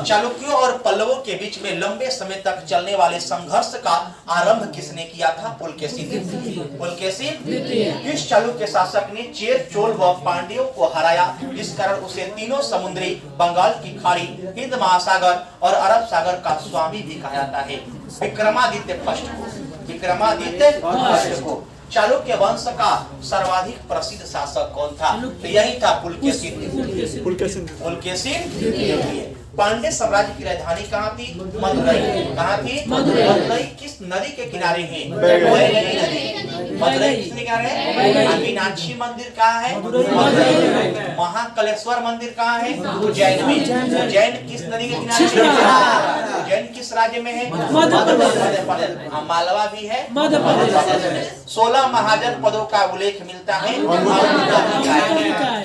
चालुक्यों और पल्लवों के बीच में लंबे समय तक चलने वाले संघर्ष का आरंभ किसने किया था? पुलकेशिन द्वितीय। पुलकेशिन किस चालुक्य शासक ने चेर, चोल व पांड्यों को हराया, जिस कारण उसे तीनों समुद्री, बंगाल की खाड़ी, हिंद महासागर और अरब सागर का स्वामी भी कहा जाता है? विक्रमादित्य फर्स्ट को। विक्रमादित्य फर्स्ट को। चालुक्य वंश का सर्वाधिक प्रसिद्ध शासक कौन था? तो यही था पुलकेशिन। पुलकेशिन द्वितीय। पांड्य साम्राज्य की राजधानी कहाँ थी? मदुरई। कहाँ थी? मदुरई किस नदी के किनारे है? वैगई नदी। मदुरई किस किनारे है? मीनाक्षी मंदिर कहाँ है? मदुरई। महाकालेश्वर मंदिर कहाँ है? उज्जैन में। उज्जैन किस नदी के किनारे है? उज्जैन किस राज्य में है? मध्य प्रदेश। मालवा भी है मध्य प्रदेश में। 16 महाजन पदों का उल्लेख मिलता है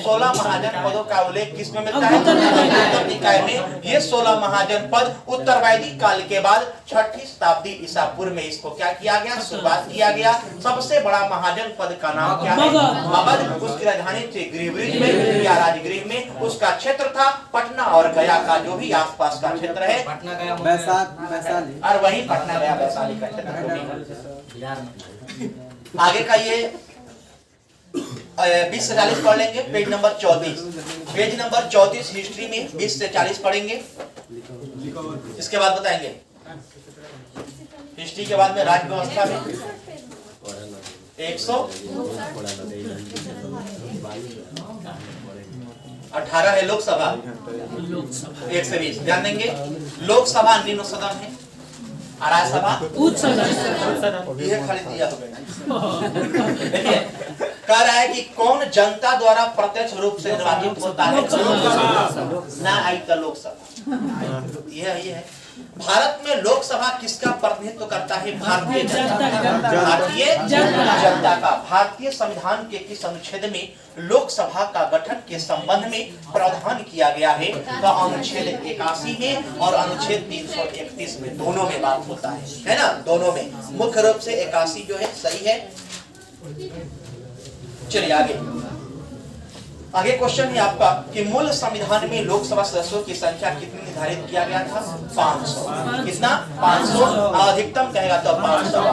16 महाजन पदों का उल्लेख किस में मिलता है? उत्तर निकाय में। ये 16 महाजन पद उत्तरवैदिक काल के बाद 6ठी शताब्दी ईसा पूर्व में इसको क्या किया गया? शुरुआत किया गया। सबसे बड़ा महाजन पद का नाम क्या है? मगध। उसकी राजधानी थी गृहबृज में या राजगृह में। उसका क्षेत्र था पटना और गया का जो भी आसपास का क्षेत्र है, पटना गया वैशाली और वही पटना गया वैशाली का क्षेत्र। आगे का ये 20 से 40 पढ़ लेंगे। Page number 34। Page number 34 history में 20 से 40 पढ़ेंगे। इसके बाद बताएंगे हिस्ट्री के बाद में राज्य व्यवस्था में 118 है लोकसभा। 1 से 20 ध्यान देंगे। लोकसभा निम्न सदन है, राज्यसभा उच्च सदन। यह खाली दिया देखिए कह रहा है कि कौन जनता द्वारा प्रत्यक्ष रूप से निर्वाचित होता है? ना आई तो लोकसभा। यह है भारत में लोकसभा किसका प्रतिनिधित्व करता है? भारतीय जनता का। भारतीय संविधान के किस अनुच्छेद में लोकसभा का गठन के संबंध में प्रावधान किया गया है? तो अनुच्छेद 81 में और अनुच्छेद 331 में, दोनों में बात होता है ना? दोनों में। मुख्य रूप से 81 जो है सही है। चलिए आगे क्वेश्चन है आपका कि मूल संविधान में लोकसभा सदस्यों की संख्या कितनी निर्धारित किया गया था? 500। कितना? 500। अधिकतम कहेगा तो 500।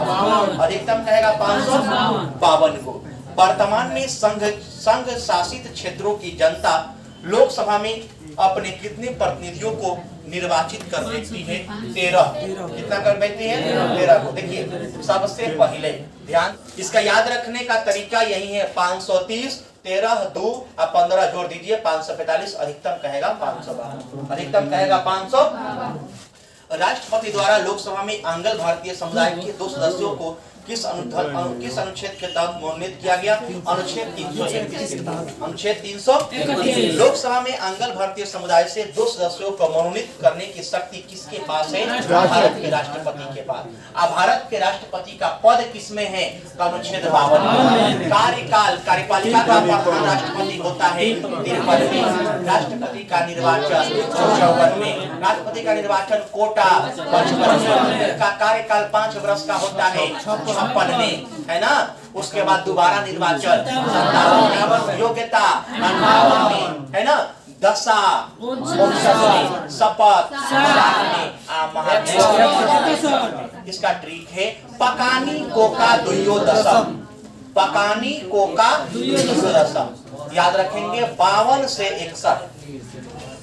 अधिकतम कहेगा 552 को। वर्तमान में संघ शासित क्षेत्रों की जनता लोकसभा में अपने कितने प्रतिनिधियों को निर्वाचित कर देती है? 13। कितना कर देती है? 13 को। देखिए सबसे पहले ध्यान, इसका याद रखने का तरीका यही है। 530, 13, 2 और 15 जोड़ दीजिए 545। अधिकतम कहेगा 552। अधिकतम कहेगा 500। राष्ट्रपति द्वारा लोकसभा में आंग्ल भारतीय समुदाय के 2 सदस्यों को किस अनुच्छेद के तहत मनोनीत किया गया? अनुच्छेद 331 के तहत। अनुच्छेद 331। लोकसभा में आंग्ल भारतीय समुदाय से 2 सदस्यों को मनोनीत करने की शक्ति किसके पास है? भारत के राष्ट्रपति के पास। अब भारत के राष्ट्रपति का पद किसमें है? अनुच्छेद 52। कार्यकाल, कार्यपालिका का प्रधान राष्ट्रपति होता है 53 में। राष्ट्रपति का निर्वाचन 54 में। राष्ट्रपति का निर्वाचन कोटा 55 में। का कार्यकाल 5 वर्ष का होता है 56 में, है ना? उसके बाद दोबारा निर्वाचन 57 में। योग्यता 58 में, है ना? दशा 59 में। शपथ 60 में। इसका ट्रिक है पकानी कोका दुयोदशम। पकानी कोका दुयोदशम याद रखेंगे। 52 से 61।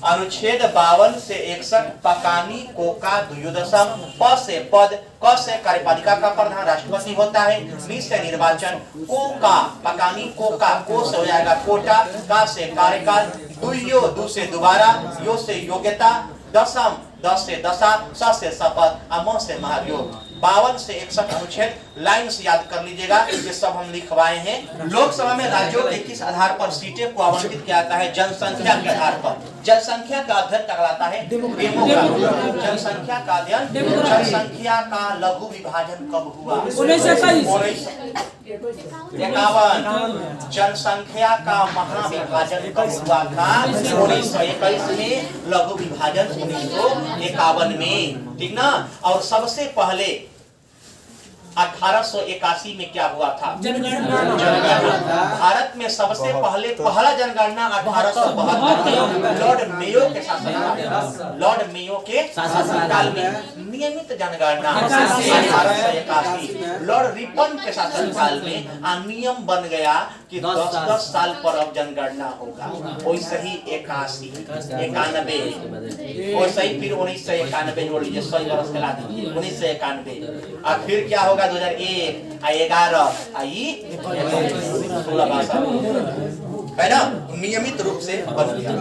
अनुच्छेद 52 से 61। पकानी कोका दुयोदशम। प से पद, क से कार्यपालिका का प्रधान राष्ट्रपति होता है। नि से निर्वाचन। कोका, पकानी कोका, को से हो जाएगा कोटा, का से कार्यकाल, दुयो, दु से दोबारा, यो से योग्यता, दशम, 10 से दशा, स से शपथ, म से महाभियोग। 52 से 61 अनुच्छेद लाइन से याद कर लीजिएगा, ये सब हम लिखवाए हैं। लोकसभा में राज्यों के किस आधार पर सीटें को आवंटित किया जाता है? जनसंख्या के आधार पर। जनसंख्या का अध्ययन कहलाता है डेमोग्राफी। जनसंख्या का अध्ययन। जनसंख्या का लघु विभाजन कब हुआ? 1951। जनसंख्या का महाविभाजन कब हुआ था? 1921 में। लघु विभाजन 1951 में, ठीक ना? और सबसे पहले 1881 में क्या हुआ था? जनगणना। भारत में में सबसे पहला जनगणना 1872 लॉर्ड मेयो के शासनकाल, लॉर्ड मेयो के शासनकाल में। नियमित जनगणना 1881 लॉर्ड रिपन के शासनकाल में नियम बन गया कि 10-10 साल पर अब जनगणना होगा। वैसे ही 81, 91, वैसे ही फिर 1991 जोड़ लीजिए, 100 वर्ष के बाद 1991, और फिर क्या होगा 2001, 11, 16 है ना, नियमित रूप से बन गया।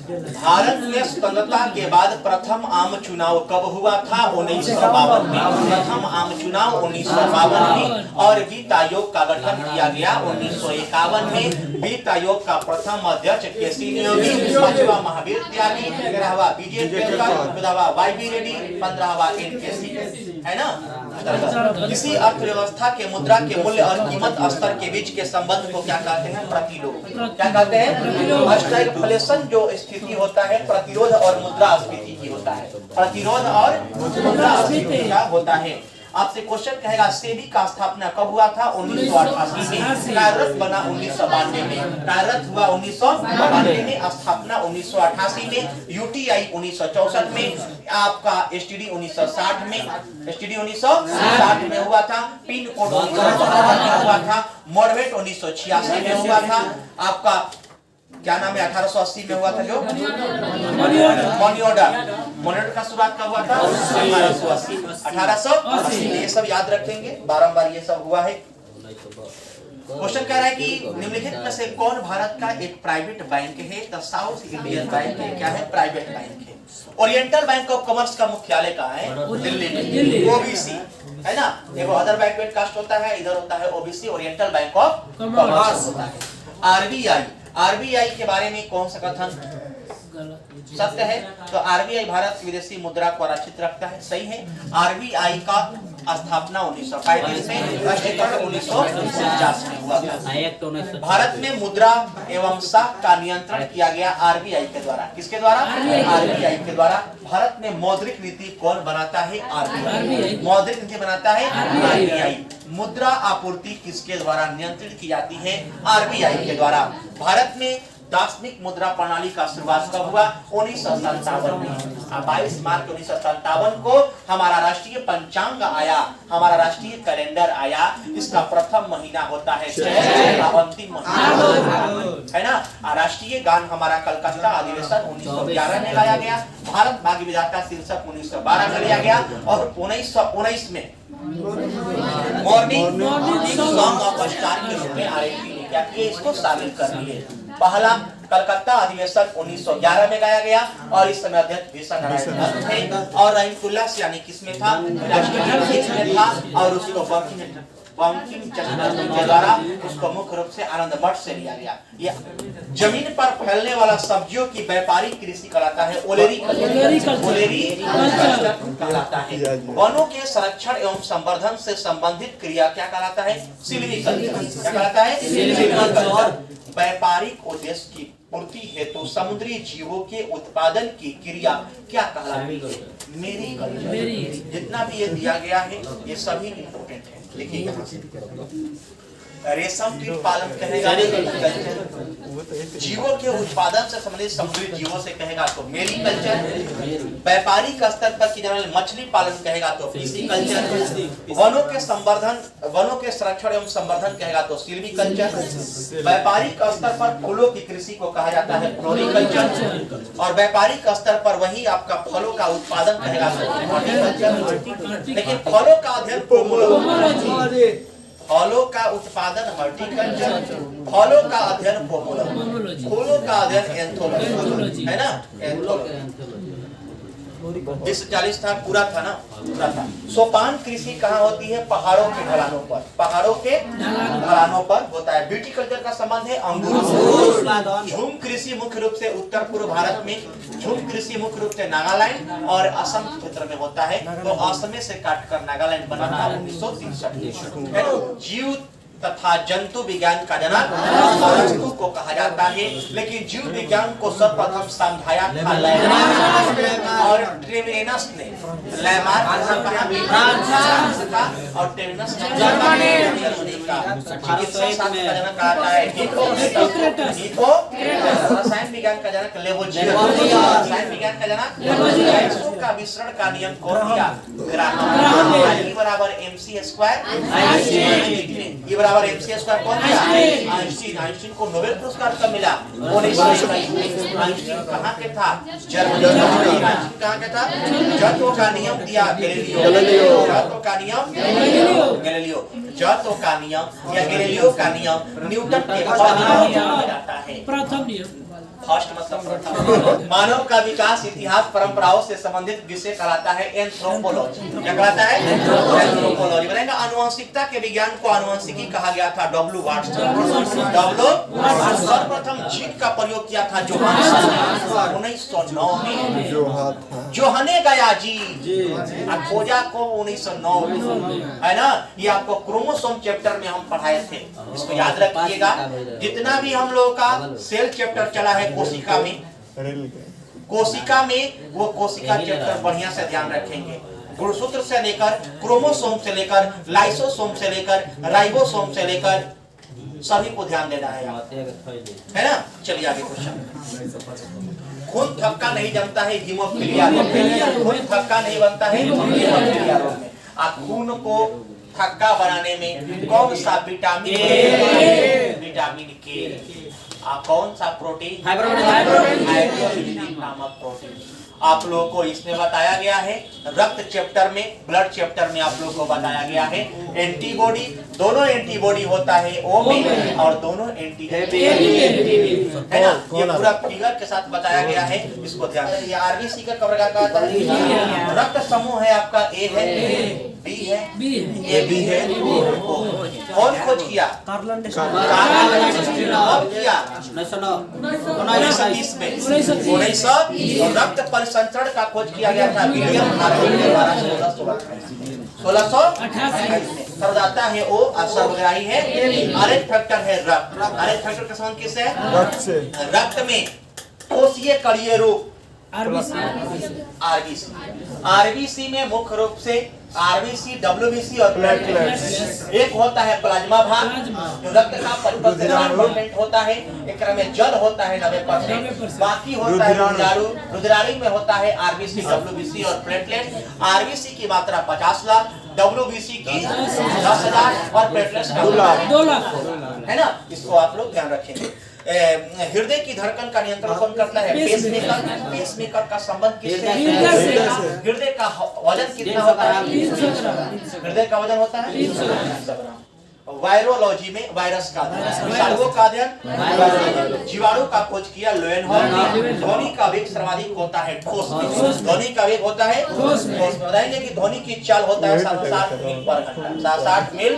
भारत में स्वतंत्रता के बाद प्रथम आम चुनाव कब हुआ था? 1952 में। प्रथम आम चुनाव 1952 में, और वित्त आयोग का गठन किया गया 1951 में। वित्त आयोग का प्रथम अध्यक्ष केसी नियोगी, 5वां महावीर त्यागी, 13वां विजय केरकर, 14वां वाईबी रेड्डी, 15वां एनकेसी, है ना। किसी अर्थव्यवस्था के मुद्रा के मूल्य और कीमत स्तर के बीच के संबंध को क्या कहते हैं? प्रतिलोम। क्या कहते हैं? स्टैगफ्लेशन जो स्थिति होता है प्रतिरोध और मुद्रास्फीति की होता है, प्रतिरोध और मुद्रास्फीति का होता है। आपसे क्वेश्चन कहेगा सेबी का स्थापना कब हुआ था? 1988 में। कार्यरत बना 1992 में, कार्यरत हुआ 1992 में, स्थापना 1988 में। यूटीआई 1964 में, आपका एसटीडी 1960 में, एसटीडी 1960 में हुआ था। पिन कोड 1972 में हुआ था। मॉडवेट 1986 में हुआ था। आपका क्या नाम है 1880 में हुआ था जो मनी ऑर्डर, मॉनिटर का शुरुआत कब हुआ था? 1880। ये सब याद रखेंगे, बारंबार ये सब हुआ है। क्वेश्चन कह रहा है कि निम्नलिखित में से कौन भारत का एक प्राइवेट बैंक है? तो साउथ इंडियन बैंक है। क्या है? प्राइवेट बैंक है। ओरिएंटल बैंक ऑफ कॉमर्स का मुख्यालय कहाँ है? दिल्ली में। ओबीसी है ना, एगो अदर बैकवर्ड कास्ट होता है, इधर होता है OBC, oriental bank of commerce होता है। आरबीआई, आरबीआई के बारे में कौन सा कथन सत्य है? तो आरबीआई भारत की विदेशी मुद्रा को आरक्षित रखता है, सही है। आरबीआई का स्थापना 1935 में, राष्ट्रीयकरण 1949 में हुआ था। भारत में मुद्रा एवं साख का नियंत्रण किया गया आरबीआई के द्वारा। किसके द्वारा? आरबीआई के द्वारा। भारत में मौद्रिक नीति कौन बनाता है? आरबीआई। मौद्रिक नीति बनाता है आरबीआई। मुद्रा आपूर्ति किसके द्वारा नियंत्रित की जाती है? आरबीआई के द्वारा। भारत में दार्शनिक मुद्रा प्रणाली का शुरुआत कब हुआ? 1957 में। 22 मार्च 1957 को हमारा राष्ट्रीय पंचांग आया, हमारा राष्ट्रीय कैलेंडर आया। इसका प्रथम महीना होता है अंतिम महीना, है ना। राष्ट्रीय गान हमारा कलकत्ता अधिवेशन 1911 में लाया गया। भारत भाग्य विधाता शीर्षक 1912 में लिया गया, और 1919 में मॉर्निंग सॉन्ग ऑफ स्टार के रूप में आरएनबी ने क्या किया? इसको शामिल कर लिए। पहला कलकत्ता अधिवेशन 1911 में गाया गया, और इस समय अध्यक्ष भीषण नारायण दत्त थे, और रहीमतुल्लाह सियानी किसमें था? राष्ट्रीय में था, और उसको बंकिम चंद्र के द्वारा उसको मुख्य रूप से आनंद मठ से लिया गया। ये जमीन पर फैलने वाला सब्जियों की व्यापारिक कृषि कहलाता है ओलेरी कहलाता है। वनों के संरक्षण एवं संवर्धन से संबंधित क्रिया क्या कहलाता है? सिल्वीकल्चर। क्या कहलाता है? सिल्वीकल्चर। व्यापारिक उद्देश्य की पूर्ति हेतु समुद्री जीवों के उत्पादन की क्रिया क्या कहलाती है? मेरीकल्चर। जितना भी ये दिया गया है ये सभी इंपोर्टेंट है, लिखिएगा। रेशम कीट पालन कहेगा जीवों के उत्पादन से संबंधित समुद्री जीवों से कहेगा तो मेरीकल्चर। व्यापारिक स्तर पर की जाने वाली मछली पालन कहेगा तो फिशिकल्चर। वनों के संवर्धन, वनों के संरक्षण एवं संवर्धन कहेगा तो सिल्वीकल्चर। व्यापारिक स्तर पर फूलों की कृषि को कहा जाता है फ्लोरिकल्चर, और व्यापारिक स्तर पर वही आपका फलों का उत्पादन कहेगा तो हॉर्टिकल्चर। लेकिन फलों का अध्ययन फलों का उत्पादन हॉर्टिकल्चर, फलों का अध्ययन पोमोलॉजी, फूलों का अध्ययन एंथोलॉजी, है ना। इस 40 था, पूरा था ना, पूरा था। सोपान कृषि कहाँ होती है? पहाड़ों के ढलानों पर, पहाड़ों के ढलानों पर होता है। विटीकल्चर का संबंध है अंगूर। झूम कृषि मुख्य रूप से उत्तर पूर्व भारत में, झूम कृषि मुख्य रूप से नागालैंड और असम क्षेत्र में होता है। तो असम से काटकर नागालैंड बना था 1963। तथा जंतु विज्ञान का जनक अरस्तु को कहा जाता है। लेकिन जीव विज्ञान को सर्वप्रथम समझाया था लेमार्क और ट्रेविनस ने। लेमार्क फ्रांस का और ट्रेविनस जर्मनी का। चिकित्सा शास्त्र का जनक आता है रसायन विज्ञान का जनक लेवोजियर। रसायन विज्ञान का जनक गैसों का विसरण का नियम कौन दिया? ग्राहम। E बराबर mc स्क्वायर E बराबर mc स्क्वायर कौन दिया? आइंस्टीन। आइंस्टीन को नोबेल पुरस्कार कब मिला? 1921 में। आइंस्टीन कहाँ के था? जर्मनी। आइंस्टीन कहाँ के था? जत्व का नियम दिया गैलीलियो। जत्व का नियम गैलीलियो। जत्व का नियम या गैलीलियो का नियम न्यूटन के बाद जाना जाता है। प्रथम नियम फर्स्ट मतलब प्रथम। मानव का विकास इतिहास परंपराओं से संबंधित विषय कहलाता है एंथ्रोपोलॉजी। क्या कहलाता है? एंथ्रोपोलॉजी। बताएंगे आनुवंशिकता के विज्ञान को आनुवंशिकी कहा गया था W वाट्सन। सर्वप्रथम जीन का प्रयोग किया था जोहानसन 1909 में। जोहने गया जी खोजा को 1909 में, है ना। ये आपको क्रोमोसोम चैप्टर में हम पढ़ाए थे, इसको याद रखिएगा। जितना भी हम लोगों का सेल चैप्टर चला है कोशिका में वो कोशिका चैप्टर बढ़िया से ध्यान रखेंगे। गुणसूत्र से लेकर क्रोमोसोम से लेकर लाइसोसोम से लेकर राइबोसोम से लेकर सभी को ध्यान देना है ना। चलिए आगे क्वेश्चन। खून थक्का नहीं जमता है हीमोफीलिया रोग में। खून थक्का नहीं बनता है हीमोफीलिया रोग में। खून को थक्का बनाने में कौन सा विटामिन के कौन सा प्रोटीन? हाइड्रोक्लोरिक नामक प्रोटीन आप लोगों को इसमें बताया गया है। रक्त चैप्टर में, ब्लड चैप्टर में आप लोगों को बताया गया है। एंटीबॉडी, दोनों एंटीबॉडी होता है O में और दोनों एंटीजन है ना। ये पूरा फिगर के साथ बताया गया है, इसको ध्यान रखिए। आरबीसी का कब का आता है? रक्त समूह है आपका A है, B है, AB है, O। कौन खोज किया? कार्लन किया 1920 में। 1920 रक्त परिसंचरण का खोज किया गया था विलियम हार्वी के द्वारा 1628 में। सर्वदाता है O और सर्वग्राही है आरएच फैक्टर है रक्त। आरएच फैक्टर का संबंध किससे है? रक्त से। रक्त में कोशिकीय कणीय रूप आरबीसी में मुख्य रूप से आरबीसी, डब्ल्यूबीसी और प्लेटलेट्स। एक होता है प्लाज्मा भाग जो रक्त का 50% होता है। एक में जल होता है 90%। बाकी होता है रुधिराणु। रुधिराणु में होता है आरबीसी, डब्ल्यूबीसी और प्लेटलेट। आरबीसी की मात्रा 50 लाख, डब्ल्यूबीसी की 10,000 और प्लेटलेट्स 2 लाख है ना। इसको आप लोग ध्यान रखेंगे। हृदय की धड़कन का नियंत्रण कौन करता है? पेसमेकर। पेसमेकर का संबंध किससे? हृदय का वजन कितना होता है? हृदय का वजन होता है 300 ग्राम। वायरोलॉजी में वायरस का अध्ययन, का अध्ययन, जीवाणु का खोज किया लोएनहोफ। ध्वनि का वेग सर्वाधिक होता है ठोस में। ध्वनि का वेग होता है ठोस में। बताएंगे कि ध्वनि की चाल होता है 60 मील पर घंटा। 60 मील।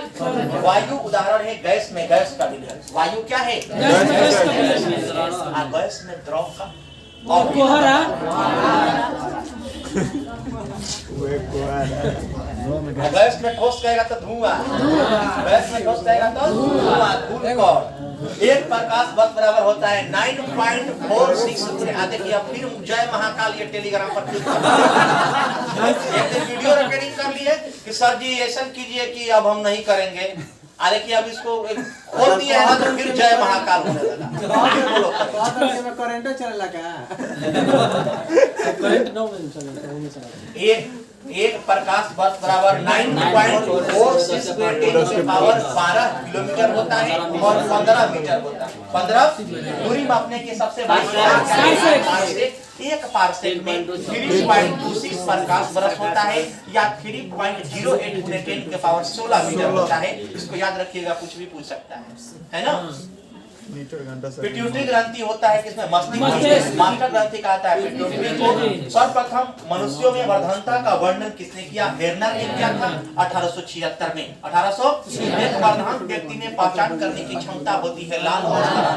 वायु उदाहरण है गैस में गैस का विलयन। वायु क्या है? गैस में द्रव का और गैस में ठोस कहेगा तो धुआं, गैस में ठोस कहेगा तो धुआं। एक प्रकाश वर्ष बराबर होता है 9.46। देखिए अब फिर जय महाकाल ये टेलीग्राम पर वीडियो रिकॉर्डिंग कर लिए कि सर जी ऐसा कीजिए कि अब हम नहीं करेंगे। देखिए अब इसको खोल दिया है ना तो फिर जय महाकाल होने लगा। करंट चला क्या? एक प्रकाश वर्ष बराबर 9.46 पावर 12 किलोमीटर होता है और 15 मीटर होता है। 15 दूरी मापने के सबसे बड़ी एक पारसेक में 3.26 प्रकाश वर्ष होता है या 3.08 × 10 के पावर 16 मीटर होता है। इसको याद रखिएगा, कुछ भी पूछ सकता है ना। पिट्यूटरी ग्रंथि होता है किसमें? मस्तिष्क। मास्टर ग्रंथि कहता है पिट्यूटरी को। सर्वप्रथम मनुष्यों में वर्धनता का वर्णन किसने किया? हेर्नर ने किया था 1876 में। 1876 एक वर्धमान व्यक्ति में पहचान करने की क्षमता होती है लाल और हरा।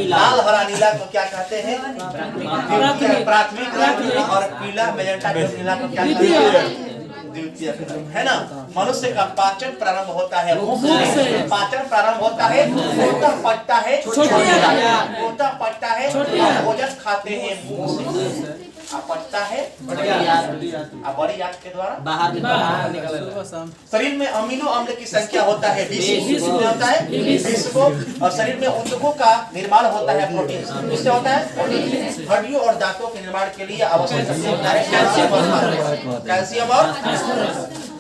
लाल हरा नीला को क्या कहते हैं? प्राथमिक रंग। और पीला मैजेंटा नीला को क्या कहते हैं? द्वितीयक रंग, है ना। मनुष्य का पाचन प्रारंभ होता है मुख से, पाचन प्रारंभ होता है, होता पचता है होता पचता है, और भोजन खाते हैं मुंह से, पचता है बड़ी याद के द्वारा बाहर निकल। शरीर में अमीनो अम्ल की संख्या होता है 20 होता है 20 को, और शरीर में ऊतकों का निर्माण होता है प्रोटीन, किससे होता है, हड्डियों और दांतों के निर्माण के लिए आवश्यक होता है कैल्शियम और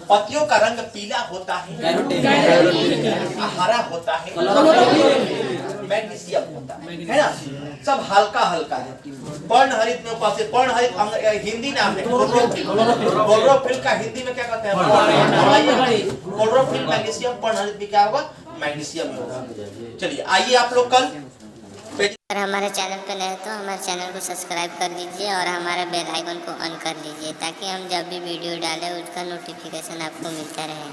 पत्तियों का रंग पीला होता है, हरा होता है, मैग्नीशियम होता है ना। सब हल्का हल्का है। पर्णहरित में उपस्थित, पर्णहरित हिंदी नाम है क्लोरोफिल का हिंदी में क्या कहते हैं, क्लोरोफिल मैग्नीशियम, पर्णहरित भी क्या होगा, मैग्नीशियम होगा। चलिए आइए आप लोग कल अगर हमारे चैनल पर नए तो हमारे चैनल को सब्सक्राइब कर लीजिए और हमारे बेल आइकन को ऑन कर लीजिए ताकि हम जब भी वीडियो डालें उसका नोटिफिकेशन आपको मिलता रहे।